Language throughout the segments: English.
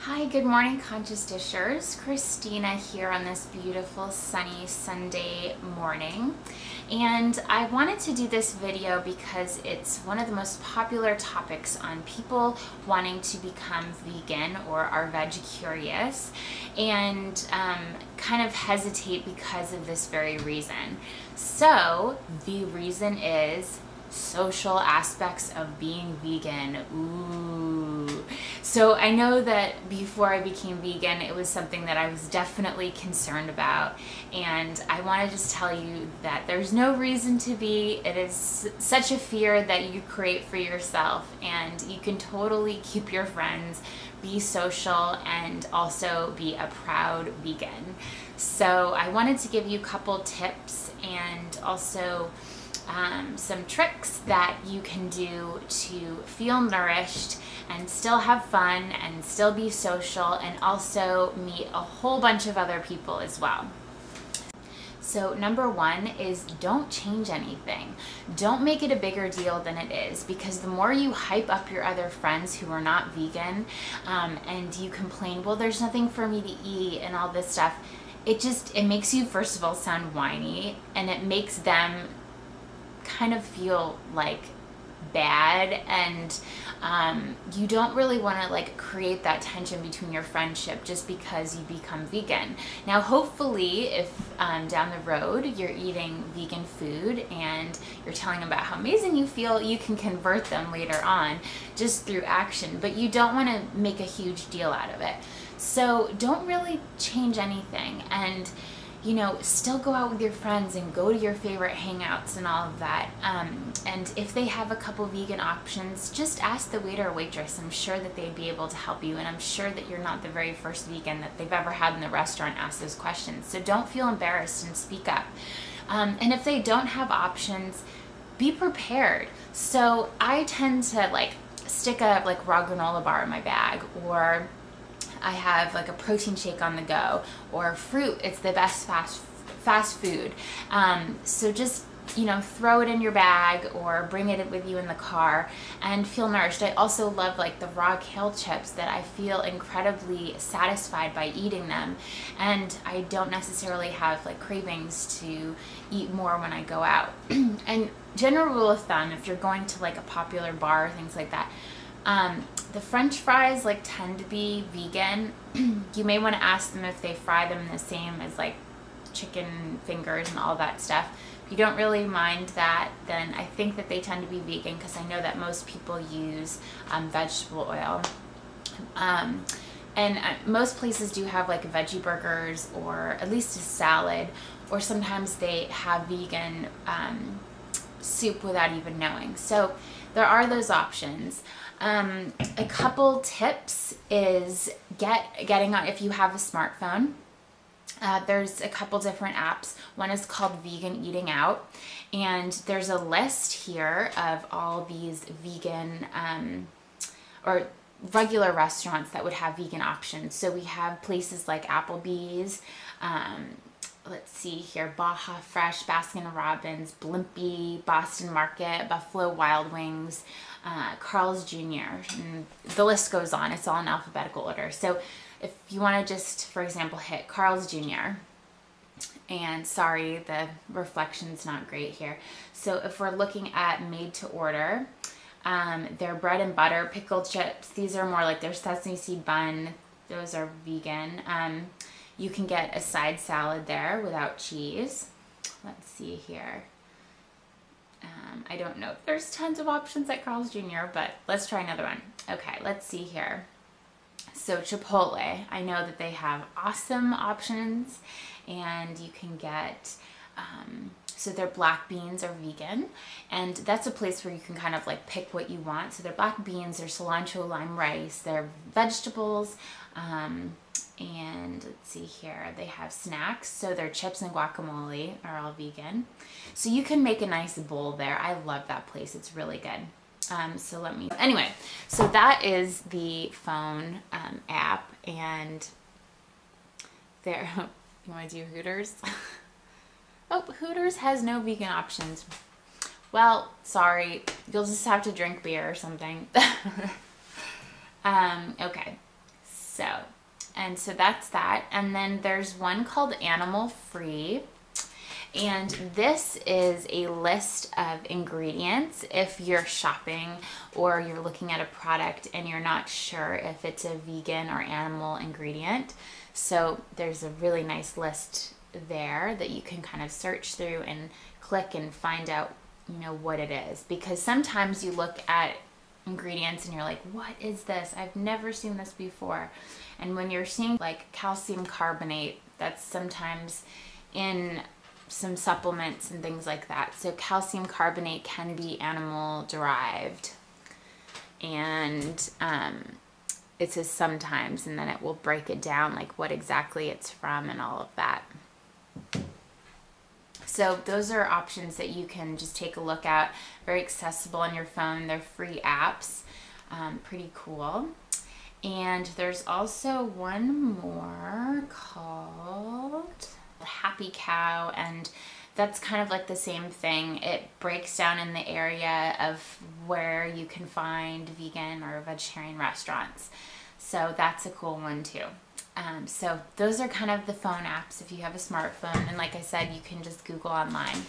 Hi, good morning, Conscious Dishers. Christina here on this beautiful sunny Sunday morning. And I wanted to do this video because it's one of the most popular topics on people wanting to become vegan or are veg curious and kind of hesitate because of this very reason. So the reason is social aspects of being vegan. Ooh. So I know that before I became vegan, it was something that I was definitely concerned about. And I want to just tell you that there's no reason to be. It is such a fear that you create for yourself, and you can totally keep your friends, be social, and also be a proud vegan. So I wanted to give you a couple tips and also some tricks that you can do to feel nourished and still have fun and still be social and also meet a whole bunch of other people as well. So number one is don't change anything. Don't make it a bigger deal than it is, because the more you hype up your other friends who are not vegan and you complain, well, there's nothing for me to eat and all this stuff, it makes you, first of all, sound whiny, and it makes them kind of feel like bad, and you don't really want to like create that tension between your friendship just because you become vegan. Now hopefully if down the road you're eating vegan food and you're telling them about how amazing you feel, you can convert them later on just through action, but you don't want to make a huge deal out of it. So don't really change anything, and still go out with your friends and go to your favorite hangouts and all of that. And if they have a couple vegan options, just ask the waiter or waitress. I'm sure that they'd be able to help you, and I'm sure that you're not the very first vegan that they've ever had in the restaurant ask those questions. So don't feel embarrassed and speak up. And if they don't have options, be prepared. So I tend to like stick a raw granola bar in my bag, or I have like a protein shake on the go, or fruit. It's the best fast food. So just, throw it in your bag or bring it with you in the car and feel nourished. I also love like the raw kale chips that I feel incredibly satisfied by eating them. And I don't necessarily have like cravings to eat more when I go out. And general rule of thumb, if you're going to like a popular bar or things like that, the French fries tend to be vegan. You may want to ask them if they fry them the same as like chicken fingers and all that stuff. If you don't really mind that, then I think that they tend to be vegan, because I know that most people use vegetable oil. And most places do have like veggie burgers, or at least a salad, or sometimes they have vegan soup without even knowing. So there are those options. A couple tips is getting on, if you have a smartphone, there's a couple different apps. One is called Vegan Eating Out, and there's a list here of all these vegan or regular restaurants that would have vegan options. So we have places like Applebee's, let's see here, Baja Fresh, Baskin Robbins, Blimpie, Boston Market, Buffalo Wild Wings, Carl's Jr., and the list goes on. It's all in alphabetical order. So if you want to just, for example, hit Carl's Jr., and sorry, the reflection's not great here. So if we're looking at made to order, their bread and butter, pickled chips, these are more like their sesame seed bun. Those are vegan. You can get a side salad there without cheese. Let's see here. I don't know if there's tons of options at Carl's Jr., but let's try another one. Okay, let's see here. So Chipotle, I know that they have awesome options, and you can get, so their black beans are vegan, and that's a place where you can kind of like pick what you want. So their black beans, their cilantro lime rice, their vegetables, and let's see here, they have snacks, so their chips and guacamole are all vegan. So you can make a nice bowl there. I love that place, it's really good. Anyway, so that is the phone app, and there, you want to do Hooters? Oh, Hooters has no vegan options. Well, sorry, you'll just have to drink beer or something. Okay, so And so that's that. And then there's one called Animal Free. And this is a list of ingredients if you're shopping or you're looking at a product and you're not sure if it's a vegan or animal ingredient. So there's a really nice list there that you can kind of search through and click and find out, you know, what it is. Because sometimes you look at ingredients and you're like, what is this? I've never seen this before. And when you're seeing like calcium carbonate, that's sometimes in some supplements and things like that. So calcium carbonate can be animal derived, and it says sometimes, and then it will break it down like what exactly it's from and all of that. So those are options that you can just take a look at. Very accessible on your phone. They're free apps. Pretty cool. And there's also one more called Happy Cow, and that's kind of like the same thing. It breaks down in the area of where you can find vegan or vegetarian restaurants. So that's a cool one too. So those are kind of the phone apps if you have a smartphone, and like I said, you can just Google online.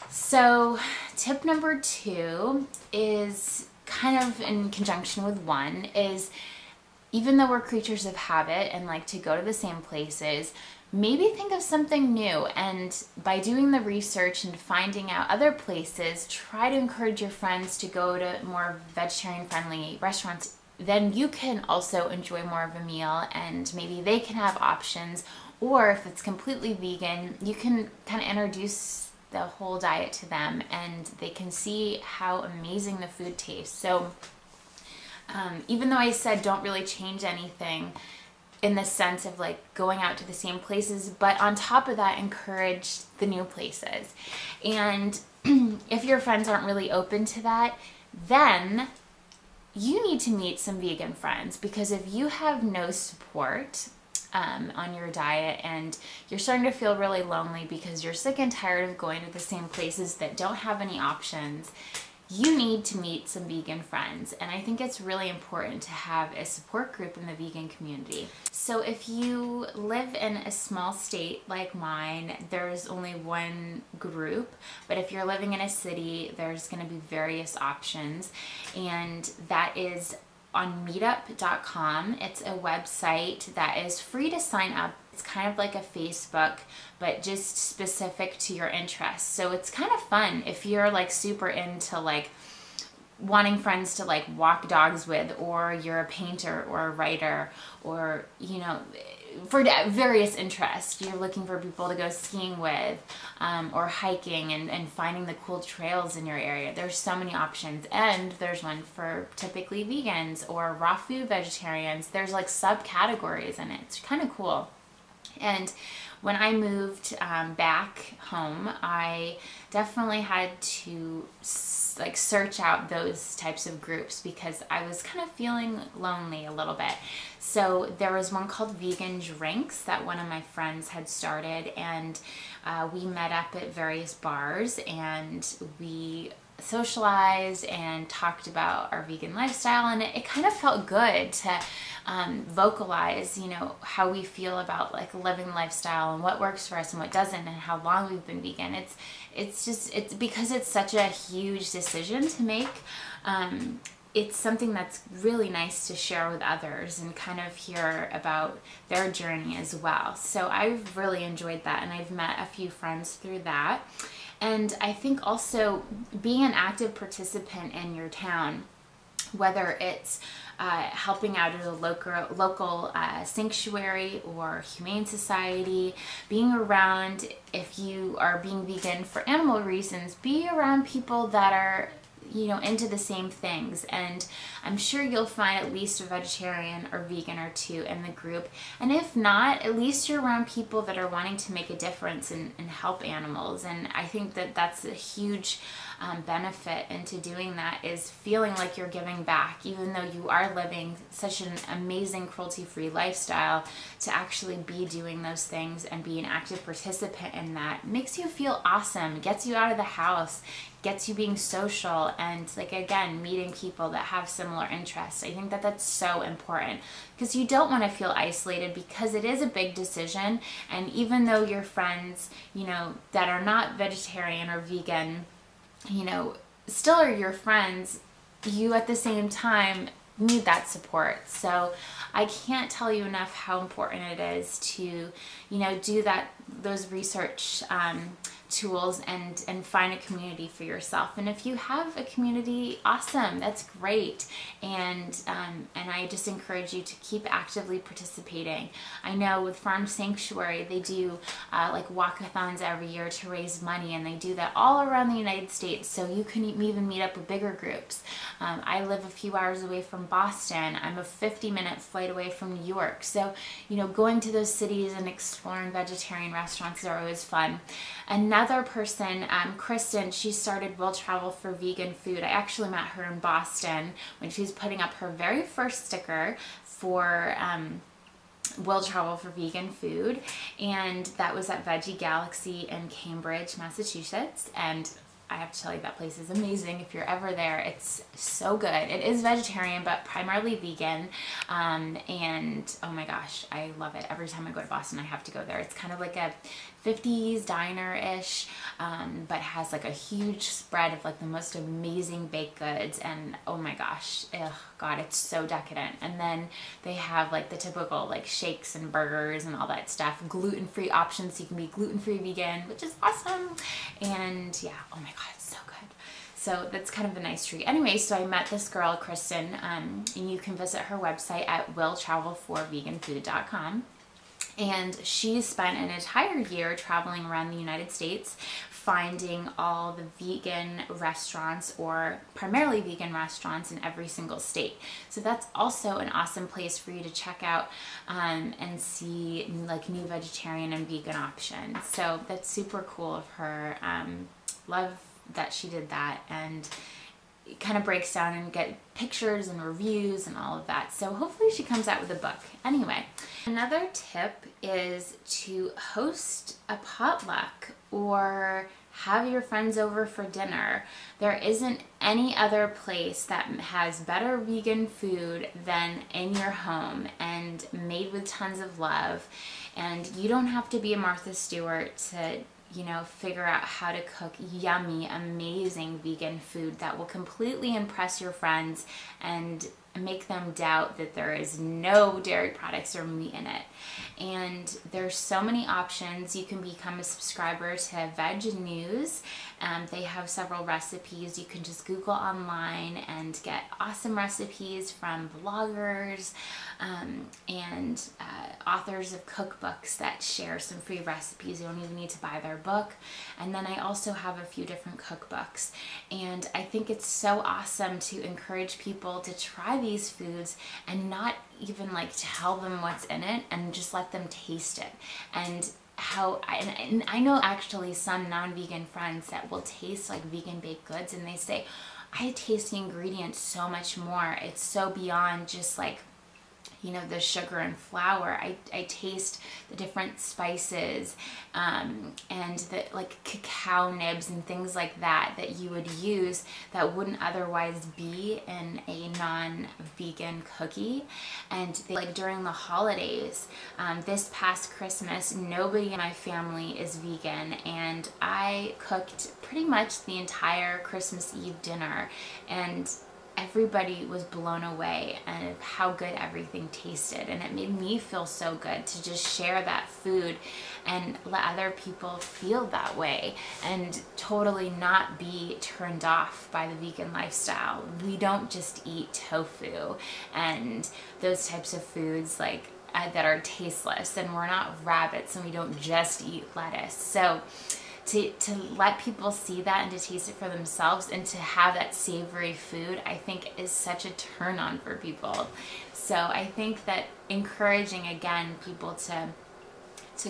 So tip number 2 is kind of in conjunction with 1, is even though we're creatures of habit and like to go to the same places, maybe think of something new, and by doing the research and finding out other places, try to encourage your friends to go to more vegetarian friendly restaurants. Then you can also enjoy more of a meal, and maybe they can have options, or if it's completely vegan, you can kind of introduce the whole diet to them and they can see how amazing the food tastes. So even though I said don't really change anything in the sense of like going out to the same places, but on top of that, encourage the new places. And if your friends aren't really open to that, then you need to meet some vegan friends, because if you have no support on your diet and you're starting to feel really lonely because you're sick and tired of going to the same places that don't have any options, you need to meet some vegan friends. And I think it's really important to have a support group in the vegan community. So if you live in a small state like mine, there's only one group, but if you're living in a city, there's going to be various options, and that is on meetup.com. It's a website that is free to sign up. It's kind of like a Facebook, but just specific to your interests. So it's kind of fun if you're like super into like wanting friends to like walk dogs with, or you're a painter or a writer, or, you know, for various interests. You're looking for people to go skiing with, or hiking and finding the cool trails in your area. There's so many options, and there's one for typically vegans or raw food vegetarians. There's like subcategories in it. It's kind of cool. And when I moved back home, I definitely had to like search out those types of groups because I was kind of feeling lonely a little bit. So there was one called Vegan Drinks that one of my friends had started, and we met up at various bars and we socialized and talked about our vegan lifestyle, and it kind of felt good to vocalize, you know, how we feel about like living lifestyle and what works for us and what doesn't, and how long we've been vegan. It's because it's such a huge decision to make. It's something that's really nice to share with others and kind of hear about their journey as well. So I've really enjoyed that, and I've met a few friends through that. And I think also being an active participant in your town, whether it's helping out at a local sanctuary or humane society, being around, if you are being vegan for animal reasons, be around people that are, you know, into the same things. And I'm sure you'll find at least a vegetarian or vegan or two in the group. And if not, at least you're around people that are wanting to make a difference and help animals. And I think that that's a huge benefit into doing that is feeling like you're giving back, even though you are living such an amazing cruelty-free lifestyle. To actually be doing those things and be an active participant in that makes you feel awesome, gets you out of the house, gets you being social, and like, again, meeting people that have similar interests. I think that that's so important, because you don't want to feel isolated, because it is a big decision. And even though your friends, you know, that are not vegetarian or vegan, you know, still are your friends, you at the same time need that support. So I can't tell you enough how important it is to, you know, do those research tools and find a community for yourself. And if you have a community, awesome, that's great. And I just encourage you to keep actively participating. I know with Farm Sanctuary, they do like walkathons every year to raise money, and they do that all around the United States, so you can even meet up with bigger groups. I live a few hours away from Boston. I'm a 50-minute flight away from New York. So, you know, going to those cities and exploring vegetarian restaurants are always fun. Another person, Kristen, she started Will Travel for Vegan Food. I actually met her in Boston when she was putting up her very first sticker for Will Travel for Vegan Food, and that was at Veggie Galaxy in Cambridge, Massachusetts. And I have to tell you, that place is amazing. If you're ever there, it's so good. It is vegetarian, but primarily vegan. And oh my gosh, I love it. Every time I go to Boston, I have to go there. It's kind of like a 50s diner-ish, but has like a huge spread of like the most amazing baked goods. And oh my gosh, ugh, God, it's so decadent. And then they have like the typical like shakes and burgers and all that stuff. Gluten-free options, so you can be gluten-free vegan, which is awesome. And yeah, oh my God, it's so good. So that's kind of a nice treat. Anyway, so I met this girl, Kristen, and you can visit her website at willtravelforveganfood.com. And she spent an entire year traveling around the United States, finding all the vegan restaurants, or primarily vegan restaurants, in every single state. So that's also an awesome place for you to check out and see like new vegetarian and vegan options. So that's super cool of her. Love that she did that, and it kind of breaks down and get pictures and reviews and all of that. So hopefully she comes out with a book. Anyway, another tip is to host a potluck or have your friends over for dinner. There isn't any other place that has better vegan food than in your home, and made with tons of love. And you don't have to be a Martha Stewart to, you know, figure out how to cook yummy, amazing vegan food that will completely impress your friends and make them doubt that there is no dairy products or meat in it. And there's so many options. You can become a subscriber to Veg News. They have several recipes. You can just Google online and get awesome recipes from bloggers and authors of cookbooks that share some free recipes. You don't even need to buy their book. And then I also have a few different cookbooks. And I think it's so awesome to encourage people to try these foods and not even like tell them what's in it, and just let them taste it. And and I know actually some non-vegan friends that will taste like vegan baked goods, and they say, I taste the ingredients so much more. It's so beyond just like, you know, the sugar and flour. I taste the different spices and the like cacao nibs and things like that that you would use that wouldn't otherwise be in a non-vegan cookie. And like during the holidays, this past Christmas, nobody in my family is vegan, and I cooked pretty much the entire Christmas Eve dinner, and everybody was blown away at how good everything tasted. And it made me feel so good to just share that food and let other people feel that way, and totally not be turned off by the vegan lifestyle. We don't just eat tofu and those types of foods like that are tasteless, and we're not rabbits, and we don't just eat lettuce. So to let people see that and to taste it for themselves and to have that savory food, I think is such a turn on for people. So I think that encouraging, again, people to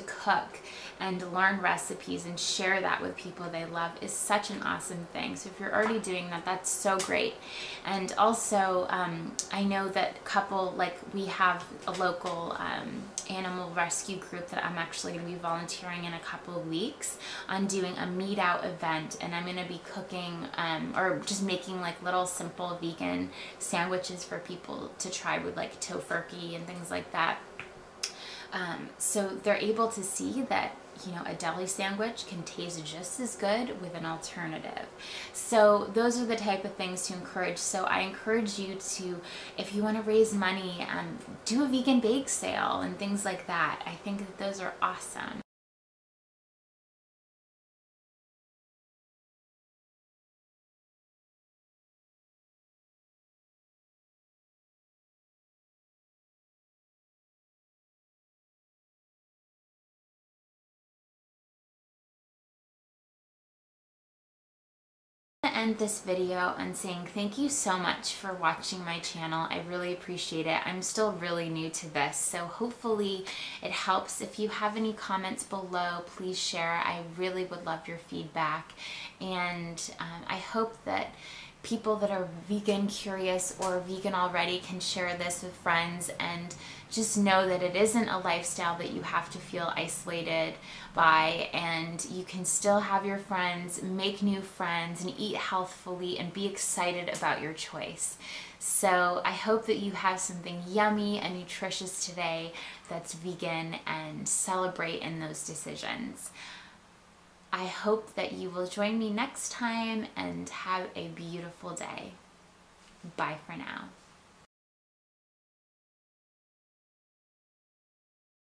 cook and learn recipes and share that with people they love is such an awesome thing. So if you're already doing that, that's so great. And also, I know that we have a local animal rescue group that I'm actually going to be volunteering in a couple of weeks on doing a meat out event, and I'm going to be cooking or just making like little simple vegan sandwiches for people to try with like tofurkey and things like that. So they're able to see that, you know, a deli sandwich can taste just as good with an alternative. So those are the type of things to encourage. So I encourage you to, if you want to raise money, do a vegan bake sale and things like that. I think that those are awesome. End this video and saying thank you so much for watching my channel. I really appreciate it. I'm still really new to this, so hopefully it helps. If you have any comments below, please share. I really would love your feedback, and I hope that people that are vegan curious or vegan already can share this with friends, and just know that it isn't a lifestyle that you have to feel isolated by, and you can still have your friends, make new friends, and eat healthfully and be excited about your choice. So I hope that you have something yummy and nutritious today that's vegan, and celebrate in those decisions. I hope that you will join me next time, and have a beautiful day. Bye for now.